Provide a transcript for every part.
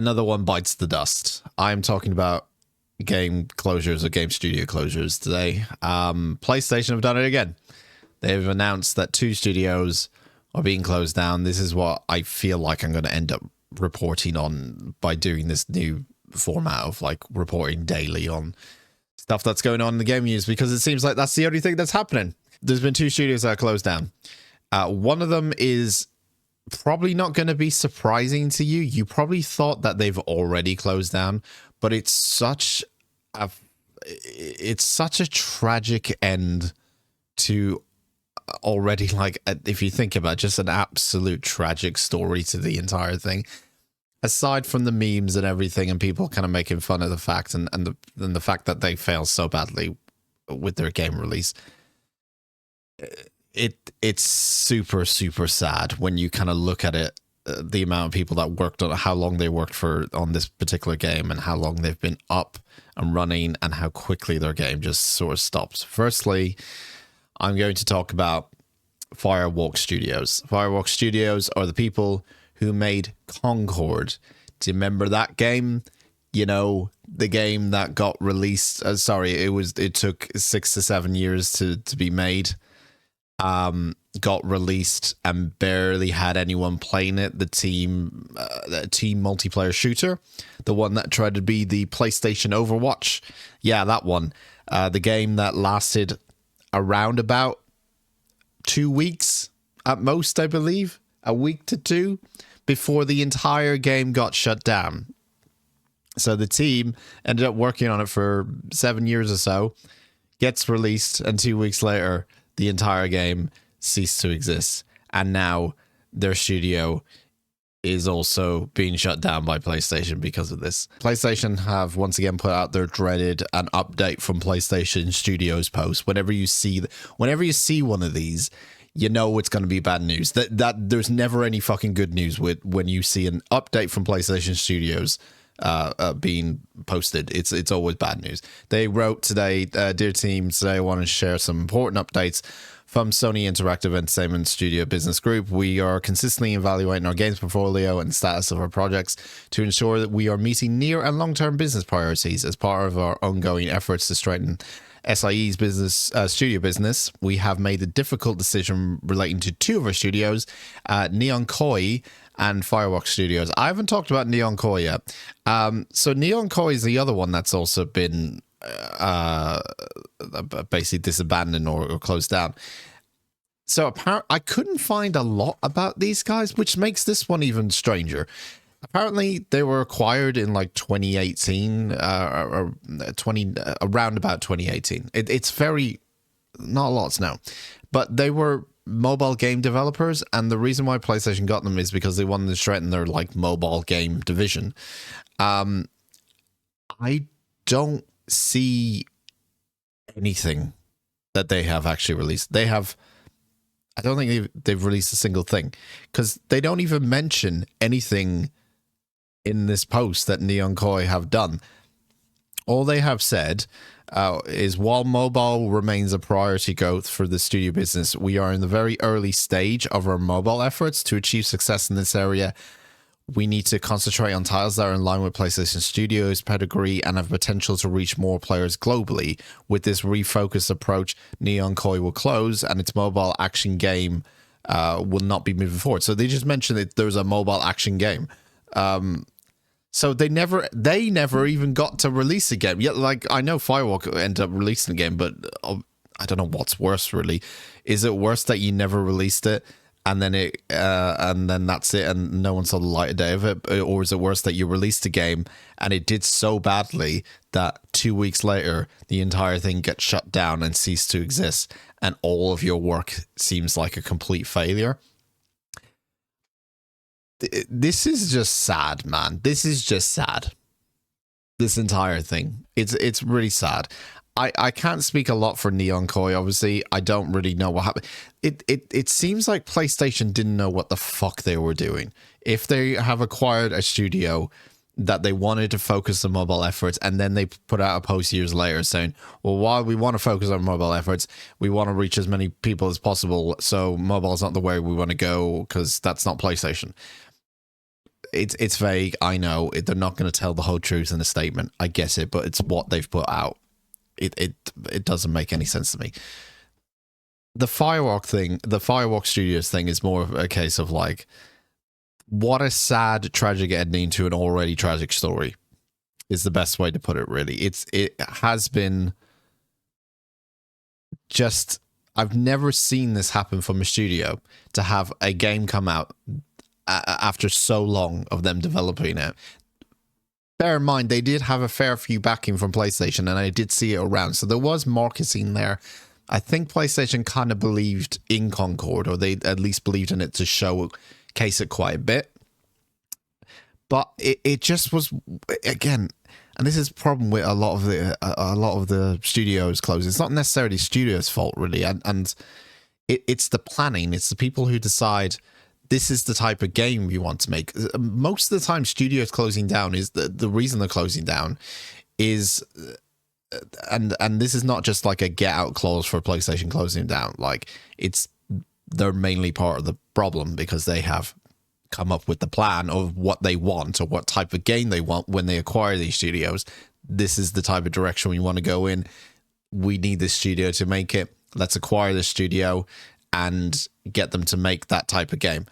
Another one bites the dust. I'm talking about game closures or game studio closures today. PlayStation have done it again. They've announced that 2 studios are being closed down. This is what I feel like I'm going to end up reporting on by doing this new format of like reporting daily on stuff that's going on in the game news, because it seems like that's the only thing that's happening. There's been 2 studios that are closed down. One of them is probably not going to be surprising to you. You probably thought that they've already closed down, but it's such a tragic end to already, like, if you think about it, just an absolute tragic story to the entire thing. Aside from the memes and everything, and people kind of making fun of the fact and the fact that they failed so badly with their game release, it's super sad when you kind of look at it, the amount of people that worked on it, how long they worked on this particular game, and how long they've been up and running, and how quickly their game just sort of stopped. Firstly, I'm going to talk about Firewalk Studios. Firewalk Studios are the people who made Concord. Do you remember that game? You know, the game that got released. It took 6 to 7 years to be made. Got released and barely had anyone playing it. The team multiplayer shooter, the one that tried to be the PlayStation Overwatch. Yeah, that one. The game that lasted around about 2 weeks at most, I believe, a week to 2, before the entire game got shut down. So the team ended up working on it for 7 years or so, gets released, and 2 weeks later, the entire game ceased to exist. And now their studio is also being shut down by PlayStation because of this. PlayStation have once again put out their dreaded an update from PlayStation Studios post. Whenever you see one of these, you know it's going to be bad news. That there's never any fucking good news when you see an update from PlayStation Studios being posted. It's always bad news. They wrote today, dear team, today I want to share some important updates from Sony Interactive Entertainment Studio Business Group. We are consistently evaluating our games portfolio and status of our projects to ensure that we are meeting near and long-term business priorities. As part of our ongoing efforts to strengthen SIE's studio business, we have made a difficult decision relating to 2 of our studios, Neon Koi and Firewalk Studios. I haven't talked about Neon Koi yet. So Neon Koi is the other one that's also been basically disabandoned or closed down. So apparently I couldn't find a lot about these guys, which makes this one even stranger. Apparently they were acquired in like 2018 or around about 2018. It's very, not a lot to know, but they were mobile game developers, and the reason why PlayStation got them is because they wanted to strengthen their like mobile game division. I don't see anything that they have actually released. I don't think they've released a single thing, because they don't even mention anything in this post that Neon Koi have done. All they have said is, while mobile remains a priority growth for the studio business, we are in the very early stage of our mobile efforts. To achieve success in this area, we need to concentrate on titles that are in line with PlayStation Studios' pedigree and have potential to reach more players globally. With this refocused approach, Neon Koi will close, and its mobile action game will not be moving forward. So they just mentioned that there's a mobile action game. So they never even got to release a game. Yeah, like, I know Firewalk ended up releasing a game, but I don't know what's worse, really. Is it worse that you never released it, and then that's it, and no one saw the light of day of it? Or is it worse that you released a game and it did so badly that 2 weeks later the entire thing gets shut down and ceased to exist, and all of your work seems like a complete failure? This is just sad, man. This is just sad. This entire thing. It's really sad. I can't speak a lot for Neon Koi, obviously. I don't really know what happened. It seems like PlayStation didn't know what the fuck they were doing. If they have acquired a studio that they wanted to focus on mobile efforts, and then they put out a post years later saying, well, while we want to focus on mobile efforts, we want to reach as many people as possible, so mobile is not the way we want to go, because that's not PlayStation. it's vague. I know they're not going to tell the whole truth in a statement. I get it, but it's what they've put out. It doesn't make any sense to me. The Firewalk Studios thing is more of a case of like, what a sad, tragic ending to an already tragic story is the best way to put it, really. It has been just, I've never seen this happen from a studio, to have a game come out after so long of them developing it. Bear in mind, they did have a fair few backing from PlayStation, and I did see it around, so there was marketing there. I think PlayStation kind of believed in Concord, or they at least believed in it to showcase it quite a bit. But it just was, again, and this is the problem with a lot of the studios closing. It's not necessarily studios' fault, really, and it's the planning. It's the people who decide this is the type of game we want to make. Most of the time, studios closing down is the reason they're closing down is, and this is not just like a get out clause for PlayStation closing down. Like, they're mainly part of the problem, because they have come up with the plan of what they want or what type of game they want when they acquire these studios. This is the type of direction we want to go in. We need this studio to make it. Let's acquire this studio and get them to make that type of game.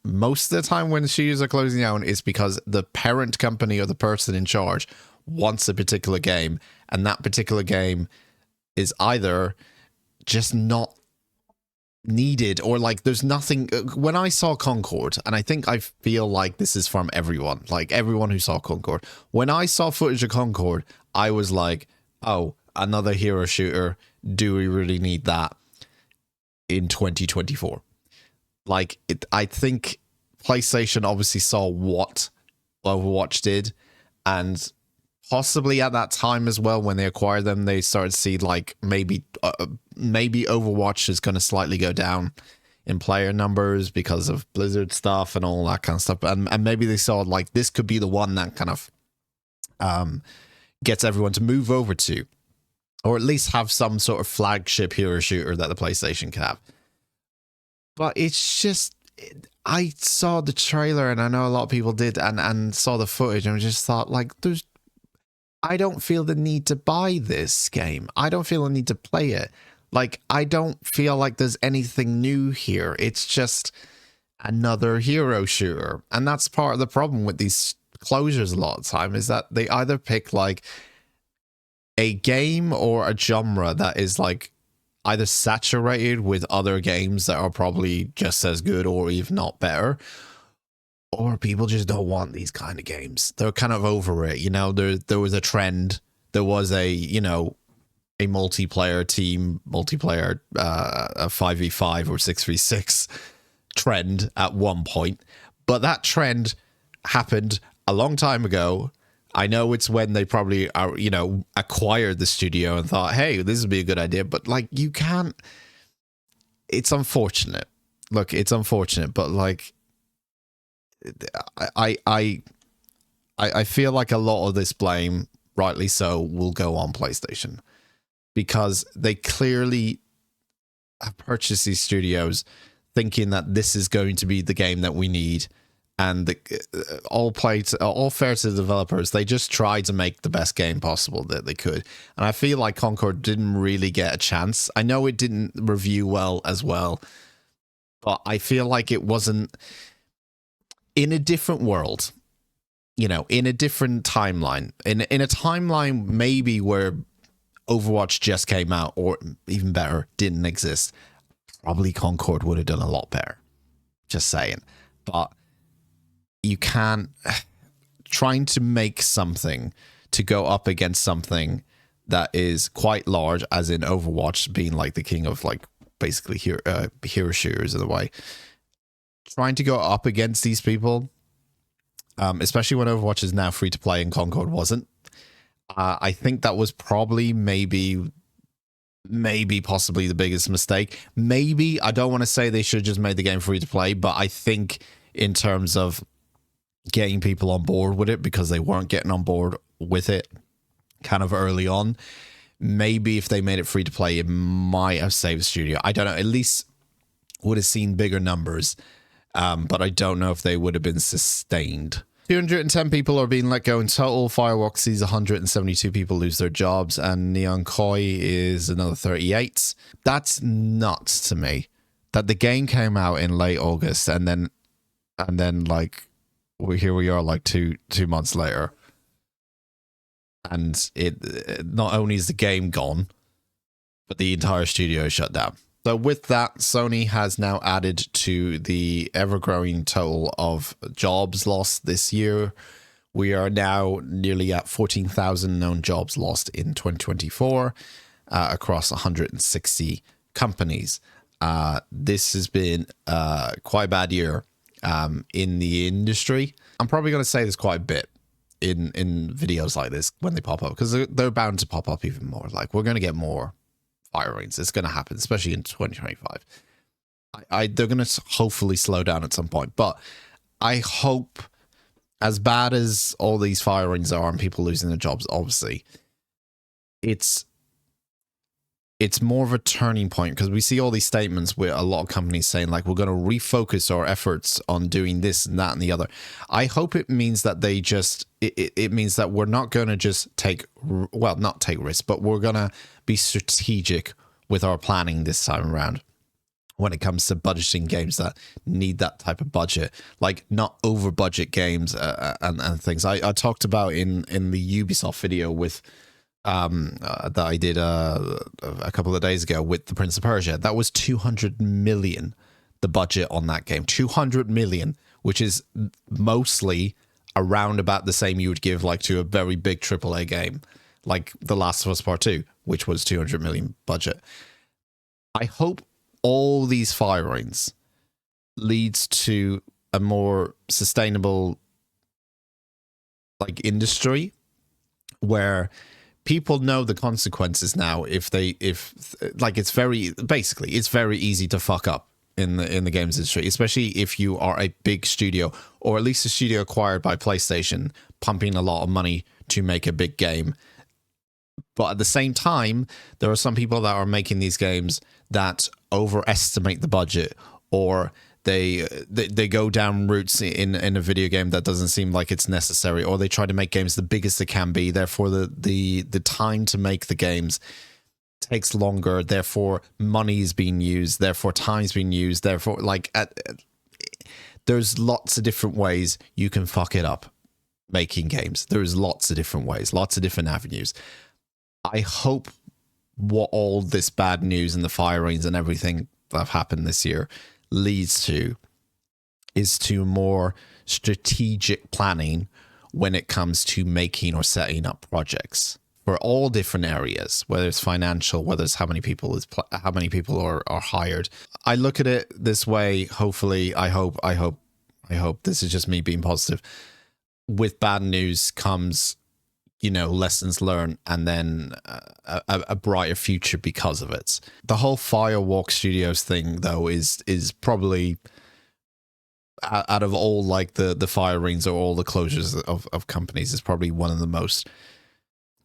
Most of the time when the studios are closing down, it's because the parent company or the person in charge wants a particular game, and that particular game is either just not needed, or like there's nothing. When I saw Concord, and I think I feel like this is from everyone, like everyone who saw Concord, when I saw footage of Concord, I was like, oh, another hero shooter. Do we really need that in 2024? Like, I think PlayStation obviously saw what Overwatch did, and possibly at that time as well, when they acquired them, they started to see like maybe Overwatch is going to slightly go down in player numbers because of Blizzard stuff and all that kind of stuff. And maybe they saw like this could be the one that kind of gets everyone to move over to, or at least have some sort of flagship hero shooter that the PlayStation can have. But it's just, I saw the trailer, and I know a lot of people did, and saw the footage, and just thought like, I don't feel the need to buy this game. I don't feel the need to play it. Like, I don't feel like there's anything new here. It's just another hero shooter. And that's part of the problem with these closures a lot of time, is that they either pick like a game or a genre that is like either saturated with other games that are probably just as good or even not better, or people just don't want these kind of games. They're kind of over it. You know, there was a trend. There was a multiplayer team, a 5v5 or 6v6 trend at one point. But that trend happened a long time ago. I know it's when they probably acquired the studio and thought, hey, this would be a good idea. But like, you can't, it's unfortunate. Look, it's unfortunate, but like, I feel like a lot of this blame, rightly so, will go on PlayStation, because they clearly have purchased these studios thinking that this is going to be the game that we need, and all fair to the developers. They just tried to make the best game possible that they could, and I feel like Concord didn't really get a chance. I know it didn't review well as well, but I feel like it wasn't. In a different world, in a different timeline, in a timeline maybe where Overwatch just came out, or even better, didn't exist, probably Concord would have done a lot better. Just saying. But you can't, trying to make something to go up against something that is quite large, as in Overwatch being like the king of like basically hero shooters in a way. Trying to go up against these people, especially when Overwatch is now free to play and Concord wasn't. I think that was probably maybe possibly the biggest mistake. Maybe, I don't want to say they should have just made the game free to play, but I think in terms of getting people on board with it, because they weren't getting on board with it kind of early on, maybe if they made it free to play, it might have saved the studio. I don't know, at least would have seen bigger numbers. but I don't know if they would have been sustained. 210 people are being let go in total. Firewalk sees 172 people lose their jobs, and Neon Koi is another 38. That's nuts to me. That the game came out in late August, and then like here we are like two months later, and it not only is the game gone, but the entire studio is shut down. So with that, Sony has now added to the ever-growing total of jobs lost this year. We are now nearly at 14,000 known jobs lost in 2024 across 160 companies. This has been quite a bad year in the industry. I'm probably going to say this quite a bit in videos like this when they pop up, because they're bound to pop up even more. Like, we're going to get more firings. It's going to happen, especially in 2025. They're going to hopefully slow down at some point, but I hope, as bad as all these firings are and people losing their jobs, obviously, it's more of a turning point, because we see all these statements with a lot of companies saying, like, we're going to refocus our efforts on doing this and that and the other. I hope it means that they just, it means that we're not going to just not take risks, but we're going to be strategic with our planning this time around when it comes to budgeting games that need that type of budget, like not over budget games and things. I talked about in the Ubisoft video with that I did a couple of days ago with the Prince of Persia. That was 200 million, the budget on that game. 200 million, which is mostly around about the same you would give like to a very big AAA game like The Last of Us Part 2, which was 200 million budget. I hope all these firings leads to a more sustainable like industry where people know the consequences now. It's very easy to fuck up in the games industry, especially if you are a big studio, or at least a studio acquired by PlayStation, pumping a lot of money to make a big game. But at the same time, there are some people that are making these games that overestimate the budget, or they go down routes in a video game that doesn't seem like it's necessary, or they try to make games the biggest they can be. Therefore, the time to make the games takes longer. Therefore, money is being used. Therefore, time is being used. Therefore, there's lots of different ways you can fuck it up making games. There's lots of different ways, lots of different avenues. I hope what all this bad news and the firings and everything that have happened this year leads to is to more strategic planning when it comes to making or setting up projects for all different areas, whether it's financial, whether it's how many people are hired. I look at it this way. Hopefully, I hope this is just me being positive. With bad news comes, lessons learned, and then a brighter future because of it. The whole Firewalk Studios thing, though, is probably, out of all like the firings or all the closures of companies, is probably one of the most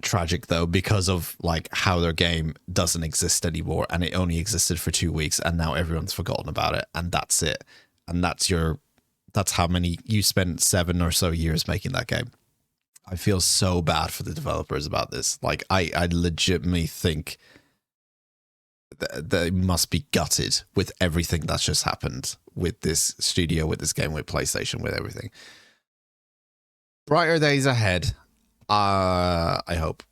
tragic, though, because of like how their game doesn't exist anymore, and it only existed for 2 weeks, and now everyone's forgotten about it, and that's it. And that's how many you spent 7 or so years making that game. I feel so bad for the developers about this. Like, I legitimately think that they must be gutted with everything that's just happened with this studio, with this game, with PlayStation, with everything. Brighter days ahead, I hope.